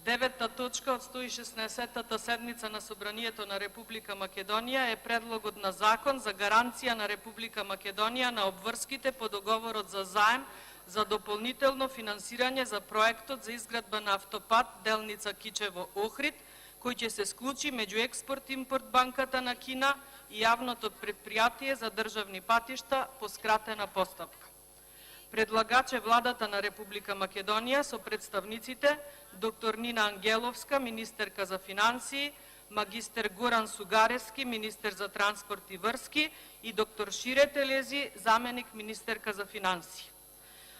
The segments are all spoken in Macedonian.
Девета точка од 116-та седница на Собранието на Република Македонија е предлогот на закон за гаранција на Република Македонија на обврските по договорот за заем за дополнително финансирање за проектот за изградба на автопат делница Кичево-Охрид, кој ќе се склучи меѓу Експорт-импорт банката на Кина и јавното предпријатие за државни патишта по скратена постапка. Предлагач е Владата на Република Македонија со представниците доктор Нина Ангеловска, министерка за финансии, магистер Горан Сугарески, министер за транспорт и врски и доктор Шире Телези, заменик министерка за финансии.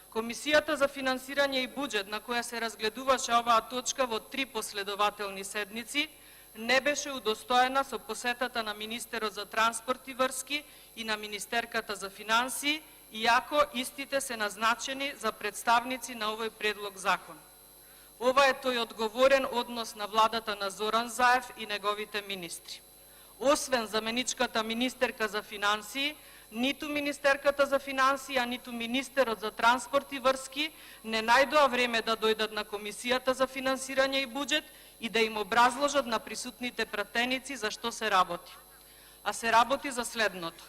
Комисијата за финансирање и буџет, на која се разгледуваше оваа точка во 3 последователни седници, не беше удостоена со посетата на министерот за транспорт и врски и на министерката за финансии, иако истите се назначени за представници на овој предлог закон. Ова е тој одговорен однос на владата на Зоран Заев и неговите министри. Освен заменичката министерка за финансии, ниту министерката за финансии, а ниту министерот за транспорт и врски не најдоа време да дојдат на Комисијата за финансирање и буџет и да им образложат на присутните пратеници за што се работи. А се работи за следното.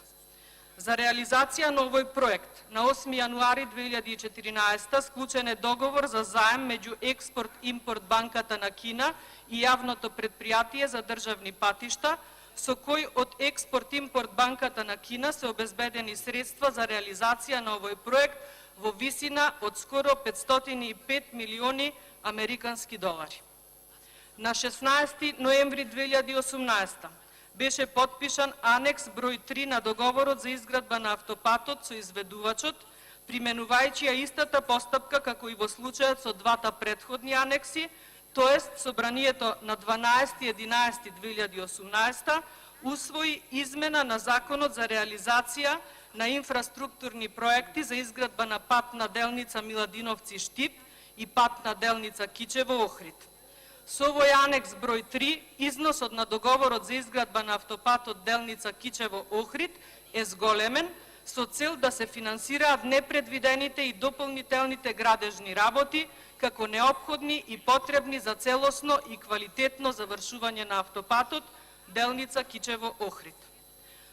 За реализација на овој проект на 8 јануари 2014 склучен е договор за заем меѓу Експорт-импорт банката на Кина и јавното предпријатие за државни патишта, со кој од Експорт-импорт банката на Кина се обезбедени средства за реализација на овој проект во висина од скоро 505 милиони американски долари. На 16 ноември 2018 беше подпишан анекс број 3 на договорот за изградба на автопатот со изведувачот, применувајќи ја истата постапка како и во случајот со двата претходни анекси, тоест Собранието на 12.11.2018 усвои измена на Законот за реализација на инфраструктурни проекти за изградба на патна делница Миладиновци-Штип и патна делница Кичево-Охрид. Со овој анекс број 3, износот на договорот за изградба на автопатот делница Кичево-Охрид е зголемен со цел да се финансираат непредвидените и дополнителните градежни работи како неопходни и потребни за целосно и квалитетно завршување на автопатот делница Кичево-Охрид.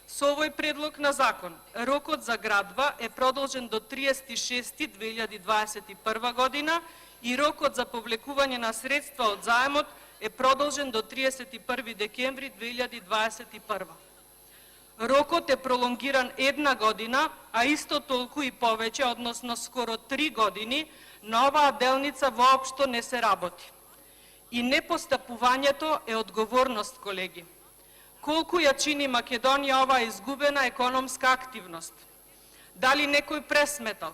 Со овој предлог на закон, рокот за градба е продолжен до 30.6.2021 година и рокот за повлекување на средства од заемот е продолжен до 31 декември 2021. Рокот е пролонгиран 1 година, а исто толку и повеќе, односно скоро 3 години, на оваа делница воопшто не се работи. И непостапувањето е одговорност, колеги. Колку ја чини Македонија оваа изгубена економска активност? Дали некој пресметал?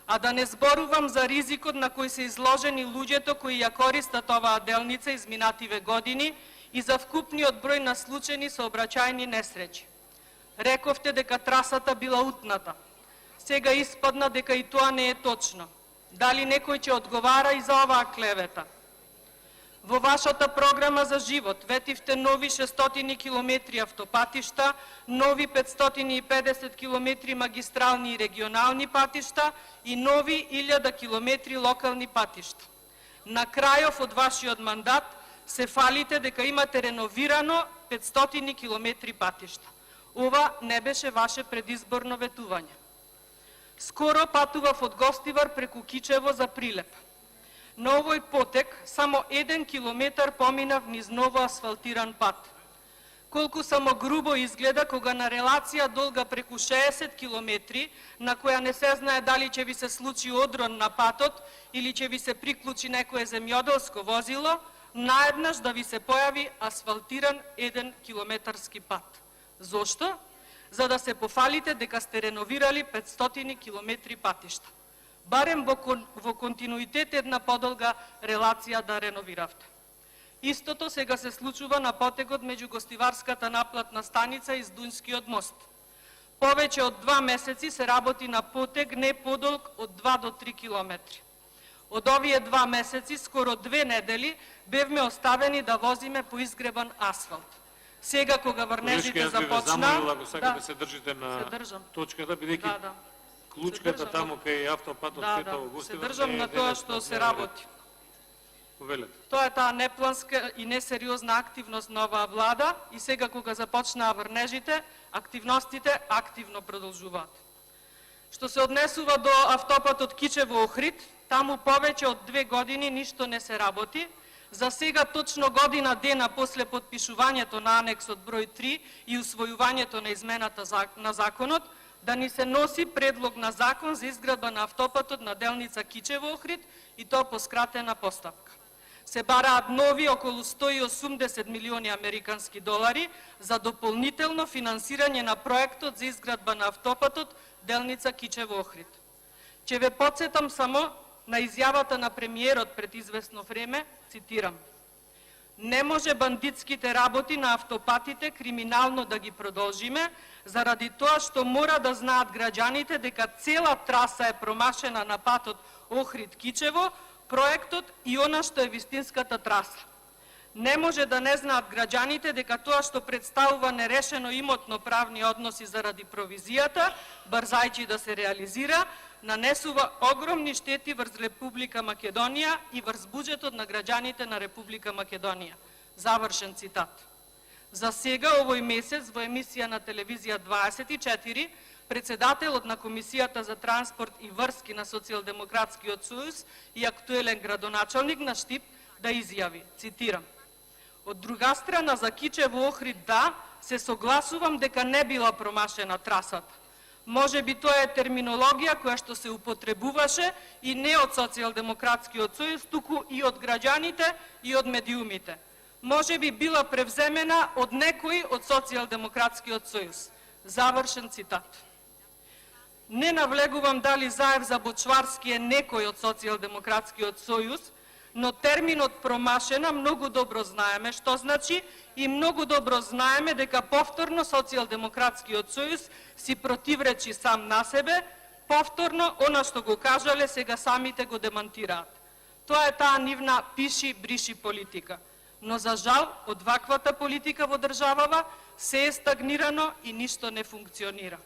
А да не зборувам за ризикот на кој се изложени луѓето кои ја користат оваа делница изминативе години и за вкупниот број на случајни сообраќајни несреќи. Рековте дека трасата била утната. Сега испадна дека и тоа не е точно. Дали некој ќе одговара и за оваа клевета? Во вашата програма за живот ветивте нови 600 километри автопатишта, нови 550 километри магистрални и регионални патишта и нови 1000 километри локални патишта. На крајов од вашиот мандат се фалите дека имате реновирано 500 километри патишта. Ова не беше ваше предизборно ветување. Скоро патував од Гостивар преку Кичево за Прилеп. На овој потек само 1 километар поминав низ ново асфалтиран пат. Колку само грубо изгледа кога на релација долга преку 60 километри, на која не се знае дали ќе ви се случи одрон на патот или ќе ви се приклучи некое земјоделско возило, наеднаш да ви се појави асфалтиран 1 километарски пат. Зошто? За да се пофалите дека сте реновирали 500 километри патишта. Барем во континуитет една подолга релација да реновиравте. Истото сега се случува на потегот меѓу Гостиварската наплатна станица и Дунскиот мост. Повеќе од 2 месеци се работи на потег не подолг од 2 до 3 километри. Од овие 2 месеци, скоро 2 недели, бевме оставени да возиме по изгребан асфалт. Сега кога врнежите започна... Ако сакате да се држите на точката, бидејќи клучката таму кај автопатот Светово Густивар... Се држам на тоа што се работи. Повелете. Тоа е таа непланска и несериозна активност на оваа влада и сега кога започнаа врнежите, активностите активно продолжуваат. Што се однесува до автопатот Кичево-Охрид, таму повеќе од 2 години ништо не се работи. За сега точно година дена после подпишувањето на анексот број 3 и усвојувањето на измената на законот, да ни се носи предлог на закон за изградба на автопатот на делница Кичево-Охрид и тоа по скратена постапка. Се бараат нови околу 180 милиони американски долари за дополнително финансирање на проектот за изградба на автопатот делница Кичево-Охрид. Ќе ве потсетам само на изјавата на премиерот пред известно време, цитирам: "Не може бандитските работи на автопатите криминално да ги продолжиме, заради тоа што мора да знаат граѓаните дека цела траса е промашена на патот Охрид-Кичево, проектот и она што е вистинската траса. Не може да не знаат граѓаните дека тоа што представува нерешено имотно-правни односи заради провизијата, брзајќи да се реализира, нанесува огромни штети врз Република Македонија и врз буџетот на граѓаните на Република Македонија." Завршен цитат. За сега овој месец во емисија на телевизија 24, председателот на Комисијата за транспорт и врски на Социјалдемократскиот сојуз и актуелен градоначалник на Штип да изјави, цитирам: "Од друга страна, за Кичево-Охрид да, се согласувам дека не била промашена трасата. Може би тоа е терминологија која што се употребуваше и не од Социјалдемократскиот сојуз, туку и од граѓаните и од медиумите. Може би била превземена од некој од Социјалдемократскиот сојуз." Завршен цитат. Не навлегувам дали Заев Забочварски е некој од Социјалдемократскиот сојуз, но терминот промашена многу добро знаеме што значи и многу добро знаеме дека повторно Социјалдемократскиот сојуз си противречи сам на себе, повторно она што го кажале сега самите го демантираат. Тоа е таа нивна пиши-бриши политика. Но за жал, од ваквата политика во државава се е стагнирано и ништо не функционира.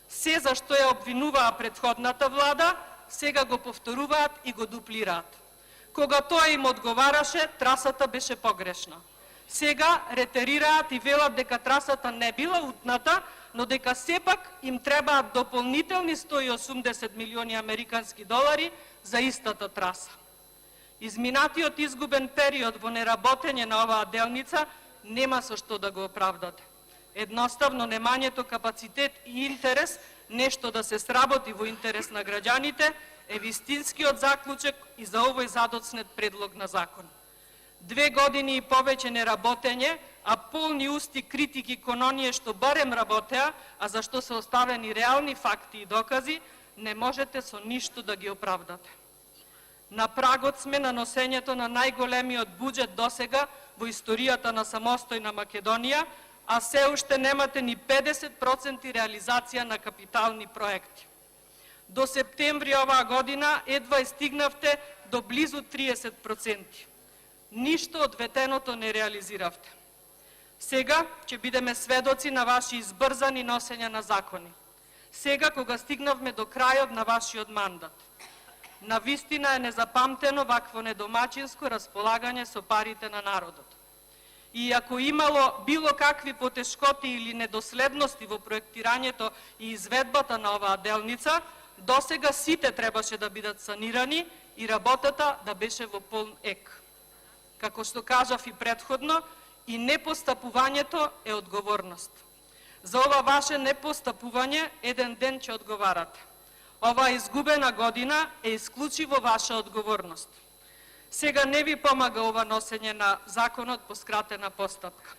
Се за што ја обвинуваа претходната влада, сега го повторуваат и го дуплираат. Кога тоа им одговараше, трасата беше погрешна. Сега ретерираат и велат дека трасата не била утната, но дека сепак им требаат дополнителни 180 милиони американски долари за истата траса. Изминатиот изгубен период во неработење на оваа делница нема со што да го оправдате. Едноставно немањето капацитет и интерес нешто да се сработи во интерес на граѓаните е вистинскиот заклучок и за овој задоцнет предлог на закон. 2 години и повеќе неработење, а полни усти критики кон оние што барем работеа, а за што се оставени реални факти и докази, не можете со ништо да ги оправдате. На прагот сме на носењето на најголемиот буџет досега во историјата на самостојна Македонија, а се уште немате ни 50% реализација на капитални проекти. До септември оваа година едва стигнавте до близу 30%. Ништо од ветеното не реализиравте. Сега ќе бидеме сведоци на ваши избрзани носења на закони. Сега кога стигнавме до крајот на вашиот мандат. Навистина е незапамтено вакво недомачинско располагање со парите на народот. И ако имало било какви потешкоти или недоследности во проектирањето и изведбата на оваа делница, досега сите требаше да бидат санирани и работата да беше во полн ек. Како што кажав и претходно, и непостапувањето е одговорност. За ова ваше непостапување еден ден ќе одговарате. Оваа изгубена година е исклучиво ваша одговорност. Сега не ви помага ова носење на законот по скратена постапка.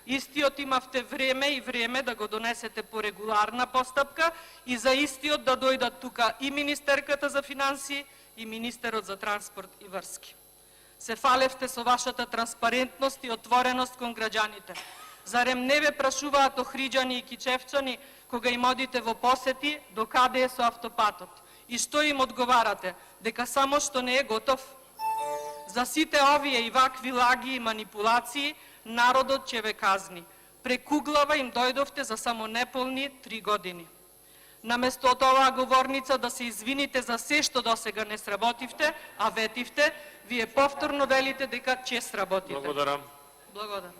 Истиот имавте време и време да го донесете по регуларна постапка и за истиот да дојдат тука и министерката за финансии и министерот за транспорт и врски. Се фалевте со вашата транспарентност и отвореност кон граѓаните. Зарем не ве прашуваат охриđани и кичевчани кога им одите во посети до каде е со автопатот? И што им одговарате? Дека само што не е готов? За сите овие и вакви лаги и манипулации народот ќе ве казни. Прекуглава им дојдовте за само неполни 3 години. Наместо од оваа говорница да се извините за се што досега не сработивте, а ветивте, вие повторно велите дека ќе сработите. Благодарам. Благодарам.